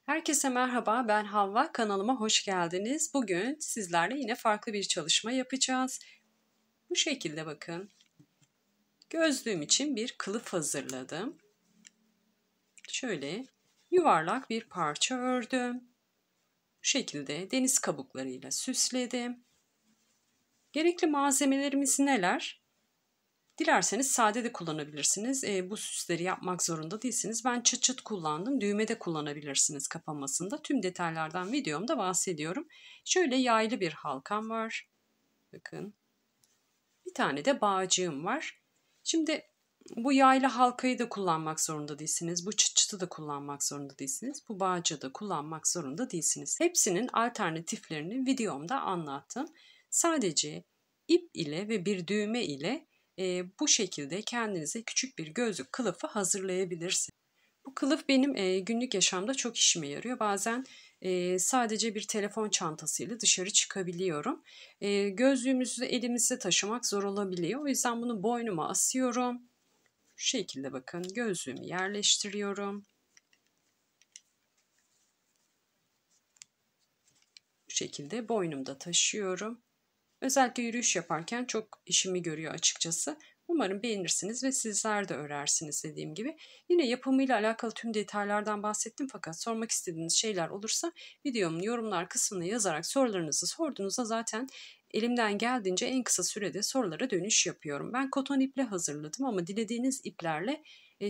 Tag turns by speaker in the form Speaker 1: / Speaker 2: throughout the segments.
Speaker 1: Herkese merhaba, ben Havva. Kanalıma hoş geldiniz. Bugün sizlerle yine farklı bir çalışma yapacağız. Bu şekilde bakın. Gözlüğüm için bir kılıf hazırladım. Şöyle yuvarlak bir parça ördüm. Bu şekilde deniz kabuklarıyla süsledim. Gerekli malzemelerimiz neler? Dilerseniz sade de kullanabilirsiniz. Bu süsleri yapmak zorunda değilsiniz. Ben çıt çıt kullandım. Düğme de kullanabilirsiniz kapamasında. Tüm detaylardan videomda bahsediyorum. Şöyle yaylı bir halkam var. Bakın. Bir tane de bağcığım var. Şimdi bu yaylı halkayı da kullanmak zorunda değilsiniz. Bu çıt çıtı da kullanmak zorunda değilsiniz. Bu bağcığı da kullanmak zorunda değilsiniz. Hepsinin alternatiflerini videomda anlattım. Sadece ip ile ve bir düğme ile bu şekilde kendinize küçük bir gözlük kılıfı hazırlayabilirsiniz. Bu kılıf benim günlük yaşamda çok işime yarıyor. Bazen sadece bir telefon çantasıyla dışarı çıkabiliyorum. Gözlüğümüzü elimizde taşımak zor olabiliyor. O yüzden bunu boynuma asıyorum. Şu şekilde bakın gözlüğümü yerleştiriyorum. Bu şekilde boynumda taşıyorum. Özellikle yürüyüş yaparken çok işimi görüyor açıkçası. Umarım beğenirsiniz ve sizler de örersiniz dediğim gibi. Yine yapımıyla alakalı tüm detaylardan bahsettim fakat sormak istediğiniz şeyler olursa videomun yorumlar kısmına yazarak sorularınızı sorduğunuzda zaten elimden geldiğince en kısa sürede sorulara dönüş yapıyorum. Ben koton iple hazırladım ama dilediğiniz iplerle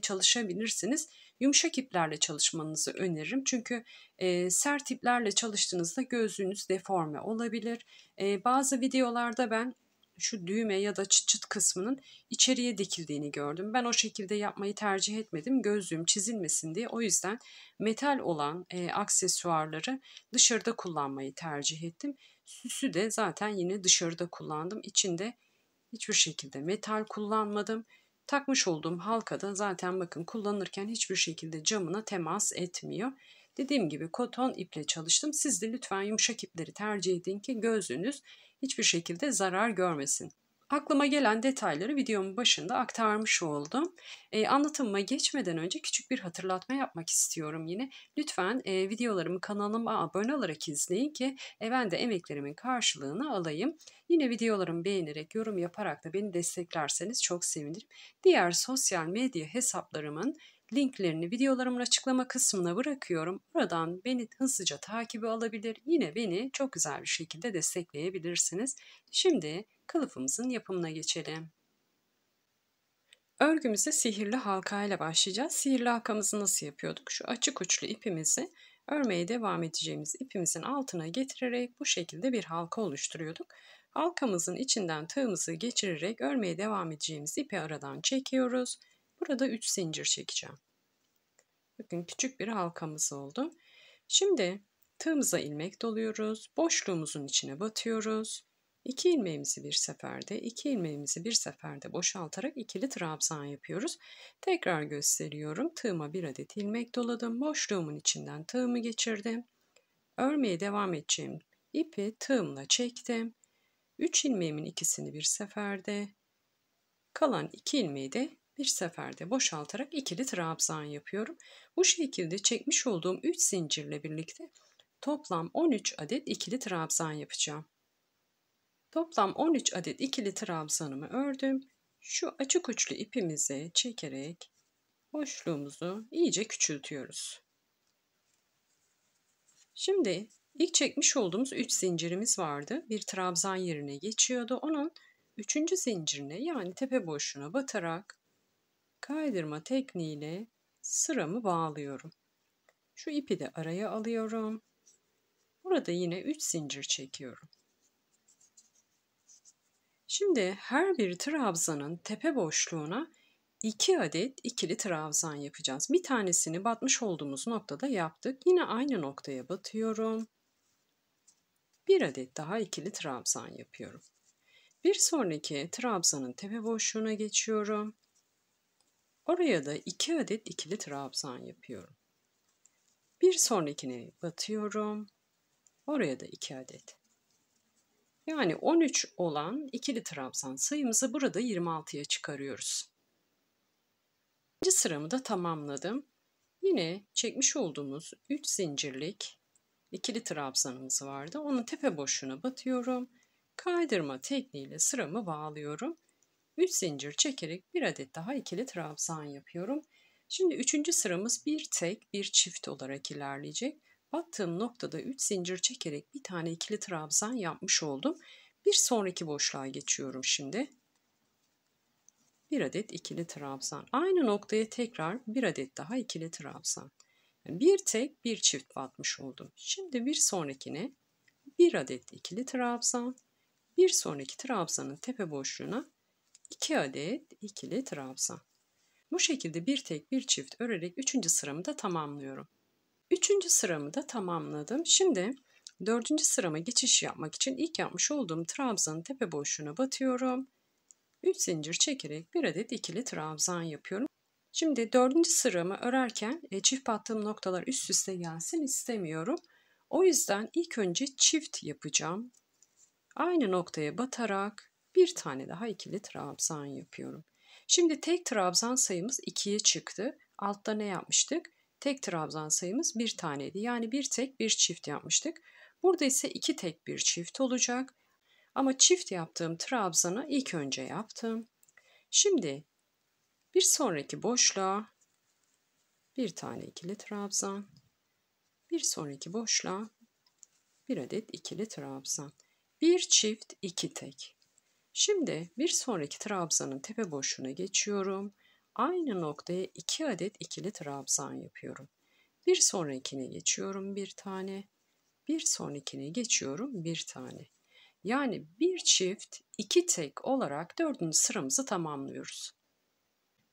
Speaker 1: çalışabilirsiniz. Yumuşak iplerle çalışmanızı öneririm. Çünkü sert iplerle çalıştığınızda gözlüğünüz deforme olabilir. Bazı videolarda ben şu düğme ya da çıt çıt kısmının içeriye dikildiğini gördüm. Ben o şekilde yapmayı tercih etmedim. Gözlüğüm çizilmesin diye. O yüzden metal olan aksesuarları dışarıda kullanmayı tercih ettim. Süsü de zaten yine dışarıda kullandım. İçinde hiçbir şekilde metal kullanmadım. Takmış olduğum halka da zaten bakın kullanırken hiçbir şekilde camına temas etmiyor. Dediğim gibi koton iple çalıştım. Siz de lütfen yumuşak ipleri tercih edin ki gözlüğünüz hiçbir şekilde zarar görmesin. Aklıma gelen detayları videomun başında aktarmış oldum. Anlatımıma geçmeden önce küçük bir hatırlatma yapmak istiyorum yine. Lütfen videolarımı kanalıma abone olarak izleyin ki ben de emeklerimin karşılığını alayım. Yine videolarımı beğenerek, yorum yaparak da beni desteklerseniz çok sevinirim. Diğer sosyal medya hesaplarımın linklerini videolarımın açıklama kısmına bırakıyorum. Buradan beni hızlıca takibi alabilir. Yine beni çok güzel bir şekilde destekleyebilirsiniz. Şimdi kılıfımızın yapımına geçelim. Örgümüze sihirli halka ile başlayacağız. Sihirli halkamızı nasıl yapıyorduk? Şu açık uçlu ipimizi örmeye devam edeceğimiz ipimizin altına getirerek bu şekilde bir halka oluşturuyorduk. Halkamızın içinden tığımızı geçirerek örmeye devam edeceğimiz ipi aradan çekiyoruz. Burada 3 zincir çekeceğim. Bakın küçük bir halkamız oldu. Şimdi tığımıza ilmek doluyoruz. Boşluğumuzun içine batıyoruz. 2 ilmeğimizi bir seferde, 2 ilmeğimizi bir seferde boşaltarak ikili trabzan yapıyoruz. Tekrar gösteriyorum. Tığıma bir adet ilmek doladım. Boşluğumun içinden tığımı geçirdim. Örmeye devam edeceğim ipi tığımla çektim. 3 ilmeğimin ikisini bir seferde, kalan 2 ilmeği de bir seferde boşaltarak ikili trabzan yapıyorum. Bu şekilde çekmiş olduğum 3 zincirle birlikte toplam 13 adet ikili trabzan yapacağım. Toplam 13 adet ikili trabzanımı ördüm. Şu açık uçlu ipimizi çekerek boşluğumuzu iyice küçültüyoruz. Şimdi ilk çekmiş olduğumuz 3 zincirimiz vardı. Bir trabzan yerine geçiyordu. Onun 3. zincirine yani tepe boşluğuna batarak kaydırma tekniğiyle sıramı bağlıyorum. Şu ipi de araya alıyorum. Burada yine 3 zincir çekiyorum. Şimdi her bir trabzanın tepe boşluğuna 2 adet ikili trabzan yapacağız. Bir tanesini batmış olduğumuz noktada yaptık. Yine aynı noktaya batıyorum. Bir adet daha ikili trabzan yapıyorum. Bir sonraki trabzanın tepe boşluğuna geçiyorum. Oraya da 2 adet ikili trabzan yapıyorum. Bir sonrakine batıyorum. Oraya da 2 adet. Yani 13 olan ikili trabzan sayımızı burada 26'ya çıkarıyoruz. İkinci sıramı da tamamladım. Yine çekmiş olduğumuz 3 zincirlik ikili trabzanımız vardı. Onun tepe boşluğuna batıyorum. Kaydırma tekniğiyle sıramı bağlıyorum. 3 zincir çekerek bir adet daha ikili trabzan yapıyorum. Şimdi 3. sıramız bir tek bir çift olarak ilerleyecek. Battığım noktada 3 zincir çekerek bir tane ikili trabzan yapmış oldum. Bir sonraki boşluğa geçiyorum şimdi. Bir adet ikili trabzan. Aynı noktaya tekrar bir adet daha ikili trabzan. Yani bir tek bir çift batmış oldum. Şimdi bir sonrakine bir adet ikili trabzan. Bir sonraki trabzanın tepe boşluğuna 2 adet ikili trabzan. Bu şekilde bir tek bir çift örerek 3. sıramı da tamamlıyorum. 3. sıramı da tamamladım. Şimdi 4. sırama geçiş yapmak için ilk yapmış olduğum trabzanın tepe boşluğuna batıyorum. 3 zincir çekerek bir adet ikili trabzan yapıyorum. Şimdi 4. sıramı örerken çift battığım noktalar üst üste gelsin istemiyorum. O yüzden ilk önce çift yapacağım. Aynı noktaya batarak bir tane daha ikili trabzan yapıyorum. Şimdi tek trabzan sayımız 2'ye çıktı. Altta ne yapmıştık? Tek trabzan sayımız bir taneydi. Yani bir tek bir çift yapmıştık. Burada ise 2 tek bir çift olacak. Ama çift yaptığım trabzanı ilk önce yaptım. Şimdi bir sonraki boşluğa bir tane ikili trabzan, bir sonraki boşluğa bir adet ikili trabzan, bir çift iki tek. Şimdi bir sonraki trabzanın tepe boşluğuna geçiyorum. Aynı noktaya 2 adet ikili trabzan yapıyorum. Bir sonrakine geçiyorum bir tane, bir sonrakine geçiyorum bir tane. Yani bir çift iki tek olarak 4. sıramızı tamamlıyoruz.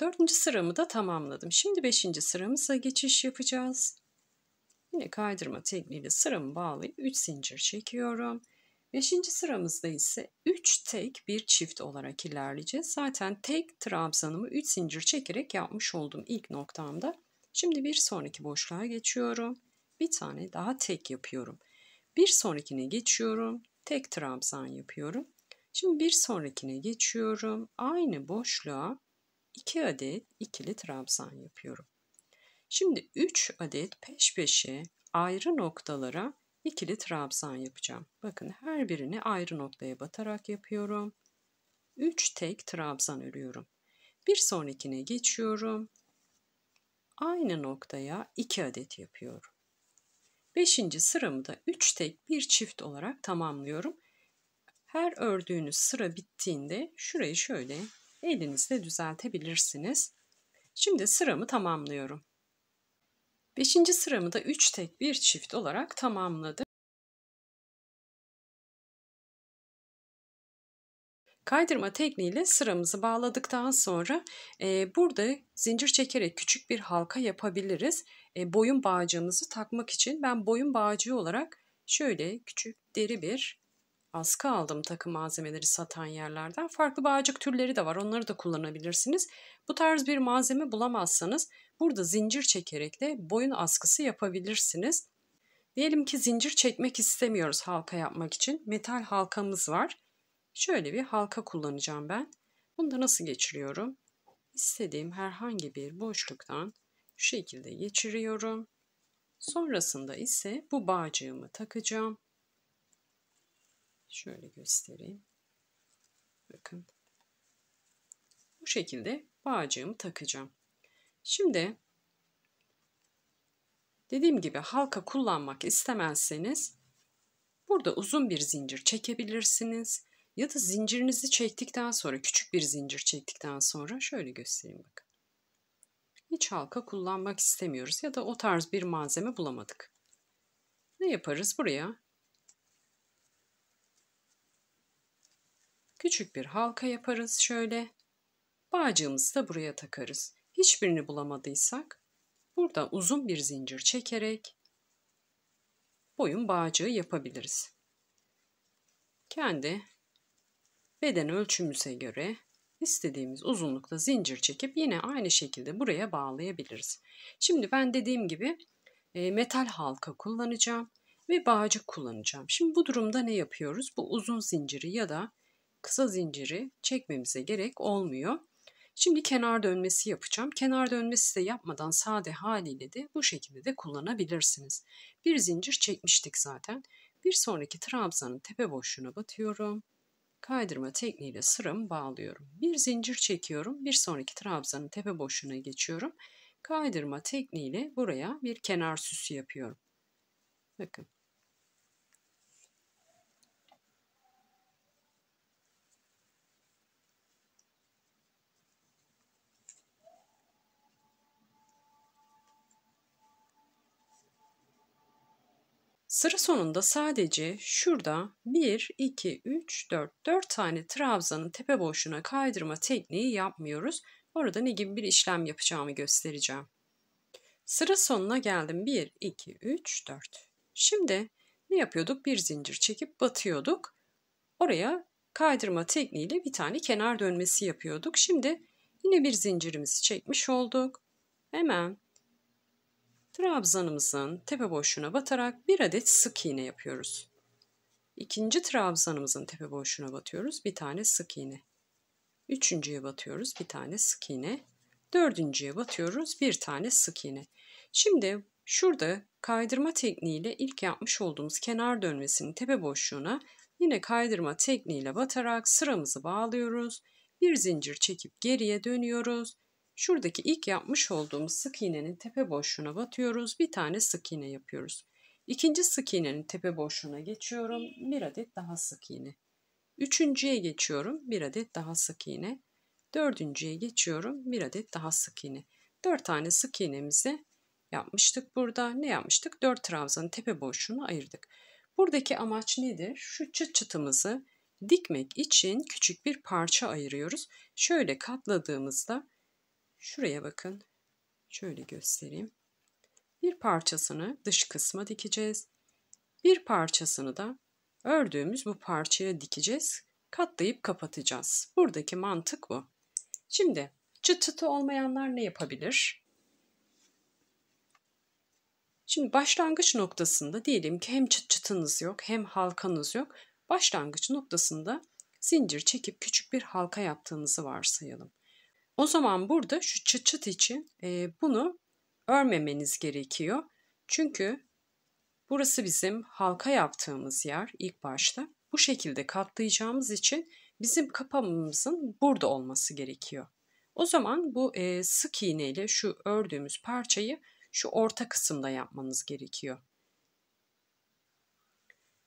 Speaker 1: 4. sıramı da tamamladım. Şimdi 5. sıramıza geçiş yapacağız. Yine kaydırma tekniğiyle sıramı bağlayıp 3 zincir çekiyorum. 5. sıramızda ise 3 tek bir çift olarak ilerleyeceğiz. Zaten tek trabzanımı 3 zincir çekerek yapmış oldum ilk noktamda. Şimdi bir sonraki boşluğa geçiyorum. Bir tane daha tek yapıyorum. Bir sonrakine geçiyorum. Tek trabzan yapıyorum. Şimdi bir sonrakine geçiyorum. Aynı boşluğa 2 adet ikili trabzan yapıyorum. Şimdi 3 adet peş peşe ayrı noktalara ikili trabzan yapacağım. Bakın her birini ayrı noktaya batarak yapıyorum. 3 tek trabzan örüyorum. Bir sonrakine geçiyorum. Aynı noktaya 2 adet yapıyorum. 5. sıramı da 3 tek bir çift olarak tamamlıyorum. Her ördüğünüz sıra bittiğinde şurayı şöyle elinizle düzeltebilirsiniz. Şimdi sıramı tamamlıyorum. 5. sıramı da 3 tek bir çift olarak tamamladım. Kaydırma tekniğiyle sıramızı bağladıktan sonra burada zincir çekerek küçük bir halka yapabiliriz. Boyun bağcığımızı takmak için ben boyun bağcığı olarak şöyle küçük deri bir askı aldım takım malzemeleri satan yerlerden. Farklı bağcık türleri de var, onları da kullanabilirsiniz. Bu tarz bir malzeme bulamazsanız burada zincir çekerek de boyun askısı yapabilirsiniz. Diyelim ki zincir çekmek istemiyoruz halka yapmak için. Metal halkamız var. Şöyle bir halka kullanacağım ben. Bunu da nasıl geçiriyorum? İstediğim herhangi bir boşluktan şu şekilde geçiriyorum. Sonrasında ise bu bağcığımı takacağım. Şöyle göstereyim. Bakın. Bu şekilde bağcığımı takacağım. Şimdi dediğim gibi halka kullanmak istemezseniz burada uzun bir zincir çekebilirsiniz. Ya da zincirinizi çektikten sonra, küçük bir zincir çektikten sonra şöyle göstereyim bakın. Hiç halka kullanmak istemiyoruz ya da o tarz bir malzeme bulamadık. Ne yaparız? Buraya küçük bir halka yaparız şöyle. Bağcığımızı da buraya takarız. Hiçbirini bulamadıysak burada uzun bir zincir çekerek boyun bağcığı yapabiliriz. Kendi beden ölçümüze göre istediğimiz uzunlukta zincir çekip yine aynı şekilde buraya bağlayabiliriz. Şimdi ben dediğim gibi metal halka kullanacağım ve bağcık kullanacağım. Şimdi bu durumda ne yapıyoruz? Bu uzun zinciri ya da kısa zinciri çekmemize gerek olmuyor. Şimdi kenar dönmesi yapacağım. Kenar dönmesi de yapmadan sade haliyle de bu şekilde de kullanabilirsiniz. Bir zincir çekmiştik zaten. Bir sonraki trabzanın tepe boşluğuna batıyorum. Kaydırma tekniğiyle sıramı bağlıyorum. Bir zincir çekiyorum. Bir sonraki trabzanın tepe boşluğuna geçiyorum. Kaydırma tekniğiyle buraya bir kenar süsü yapıyorum. Bakın. Sıra sonunda sadece şurada 1, 2, 3, 4 tane trabzanın tepe boşluğuna kaydırma tekniği yapmıyoruz. Orada ne gibi bir işlem yapacağımı göstereceğim. Sıra sonuna geldim. 1, 2, 3, 4. Şimdi ne yapıyorduk? Bir zincir çekip batıyorduk. Oraya kaydırma tekniğiyle bir tane kenar dönmesi yapıyorduk. Şimdi yine bir zincirimizi çekmiş olduk. Hemen trabzanımızın tepe boşluğuna batarak bir adet sık iğne yapıyoruz. İkinci trabzanımızın tepe boşluğuna batıyoruz. Bir tane sık iğne. Üçüncüye batıyoruz. Bir tane sık iğne. Dördüncüye batıyoruz. Bir tane sık iğne. Şimdi şurada kaydırma tekniğiyle ilk yapmış olduğumuz kenar dönmesinin tepe boşluğuna yine kaydırma tekniğiyle batarak sıramızı bağlıyoruz. Bir zincir çekip geriye dönüyoruz. Şuradaki ilk yapmış olduğumuz sık iğnenin tepe boşluğuna batıyoruz. Bir tane sık iğne yapıyoruz. İkinci sık iğnenin tepe boşluğuna geçiyorum. Bir adet daha sık iğne. Üçüncüye geçiyorum. Bir adet daha sık iğne. Dördüncüye geçiyorum. Bir adet daha sık iğne. 4 tane sık iğnemizi yapmıştık burada. Ne yapmıştık? 4 trabzanın tepe boşluğunu ayırdık. Buradaki amaç nedir? Şu çıt çıtımızı dikmek için küçük bir parça ayırıyoruz. Şöyle katladığımızda şuraya bakın. Şöyle göstereyim. Bir parçasını dış kısma dikeceğiz. Bir parçasını da ördüğümüz bu parçaya dikeceğiz. Katlayıp kapatacağız. Buradaki mantık bu. Şimdi çıt çıtı olmayanlar ne yapabilir? Şimdi başlangıç noktasında diyelim ki hem çıt çıtınız yok hem halkanız yok. Başlangıç noktasında zincir çekip küçük bir halka yaptığınızı varsayalım. O zaman burada şu çıt çıt için bunu örmemeniz gerekiyor. Çünkü burası bizim halka yaptığımız yer ilk başta. Bu şekilde katlayacağımız için bizim kapağımızın burada olması gerekiyor. O zaman bu sık iğne ile şu ördüğümüz parçayı şu orta kısımda yapmanız gerekiyor.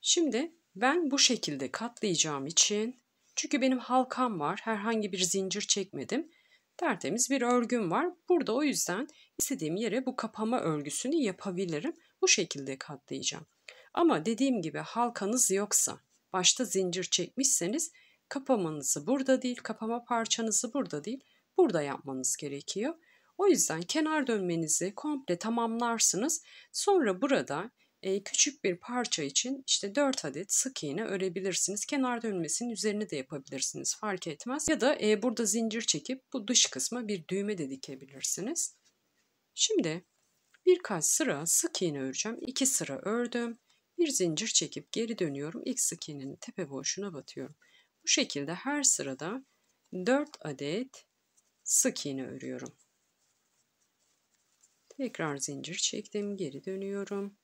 Speaker 1: Şimdi ben bu şekilde katlayacağım için, çünkü benim halkam var, herhangi bir zincir çekmedim. Tertemiz bir örgüm var. Burada o yüzden istediğim yere bu kapama örgüsünü yapabilirim. Bu şekilde katlayacağım. Ama dediğim gibi halkanız yoksa, başta zincir çekmişseniz kapamanızı burada değil, kapama parçanızı burada değil, burada yapmanız gerekiyor. O yüzden kenar dönmenizi komple tamamlarsınız. Sonra burada küçük bir parça için işte 4 adet sık iğne örebilirsiniz. Kenar dönmesinin üzerine de yapabilirsiniz, fark etmez. Ya da burada zincir çekip bu dış kısma bir düğme de dikebilirsiniz. Şimdi birkaç sıra sık iğne öreceğim. 2 sıra ördüm. Bir zincir çekip geri dönüyorum. İlk sık iğnenin tepe boşluğuna batıyorum. Bu şekilde her sırada 4 adet sık iğne örüyorum. Tekrar zincir çektim, geri dönüyorum.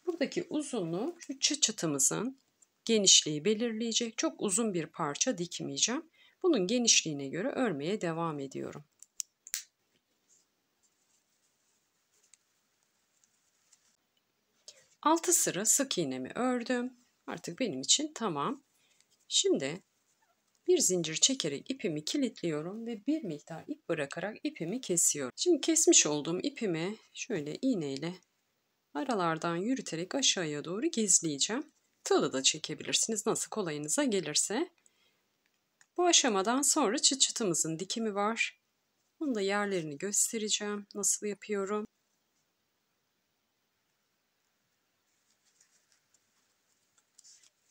Speaker 1: Buradaki uzunluğu şu çıt çıtımızın genişliği belirleyecek. Çok uzun bir parça dikmeyeceğim. Bunun genişliğine göre örmeye devam ediyorum. Altı sıra sık iğnemi ördüm. Artık benim için tamam. Şimdi bir zincir çekerek ipimi kilitliyorum ve bir miktar ip bırakarak ipimi kesiyorum. Şimdi kesmiş olduğum ipimi şöyle iğneyle aralardan yürüterek aşağıya doğru gizleyeceğim. Tığla da çekebilirsiniz, nasıl kolayınıza gelirse. Bu aşamadan sonra çıt çıtımızın dikimi var. Bunu da yerlerini göstereceğim. Nasıl yapıyorum?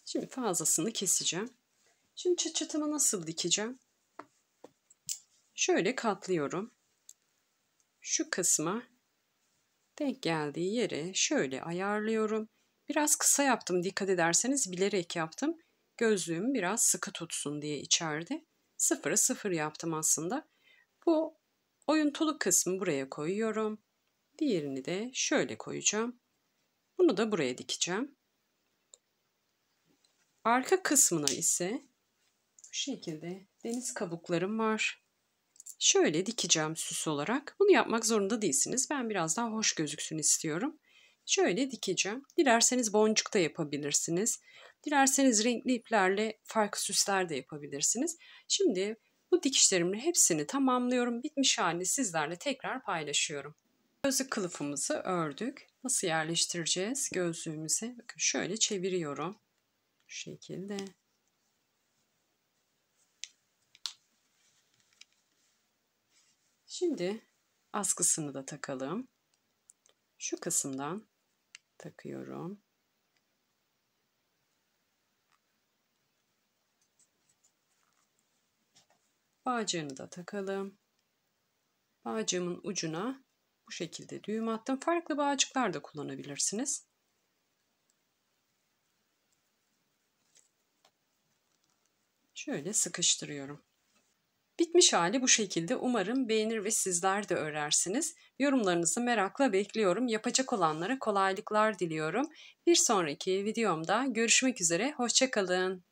Speaker 1: Şimdi fazlasını keseceğim. Şimdi çıt çıtımı nasıl dikeceğim? Şöyle katlıyorum. Şu kısma denk geldiği yere şöyle ayarlıyorum. Biraz kısa yaptım, dikkat ederseniz bilerek yaptım. Gözlüğüm biraz sıkı tutsun diye içeride. 0'ı 0 yaptım aslında. Bu oyuntulu kısmı buraya koyuyorum. Diğerini de şöyle koyacağım. Bunu da buraya dikeceğim. Arka kısmına ise bu şekilde deniz kabuklarım var. Şöyle dikeceğim süs olarak. Bunu yapmak zorunda değilsiniz. Ben biraz daha hoş gözüksün istiyorum. Şöyle dikeceğim. Dilerseniz boncuk da yapabilirsiniz. Dilerseniz renkli iplerle farklı süsler de yapabilirsiniz. Şimdi bu dikişlerimin hepsini tamamlıyorum. Bitmiş halini sizlerle tekrar paylaşıyorum. Gözlük kılıfımızı ördük. Nasıl yerleştireceğiz gözlüğümüze? Bakın şöyle çeviriyorum. Şu şekilde. Şimdi askısını da takalım. Şu kısımdan takıyorum. Bağcığını da takalım. Bağcığımın ucuna bu şekilde düğüm attım. Farklı bağcıklar da kullanabilirsiniz. Şöyle sıkıştırıyorum. Bitmiş hali bu şekilde. Umarım beğenir ve sizler de örersiniz. Yorumlarınızı merakla bekliyorum. Yapacak olanlara kolaylıklar diliyorum. Bir sonraki videomda görüşmek üzere. Hoşça kalın.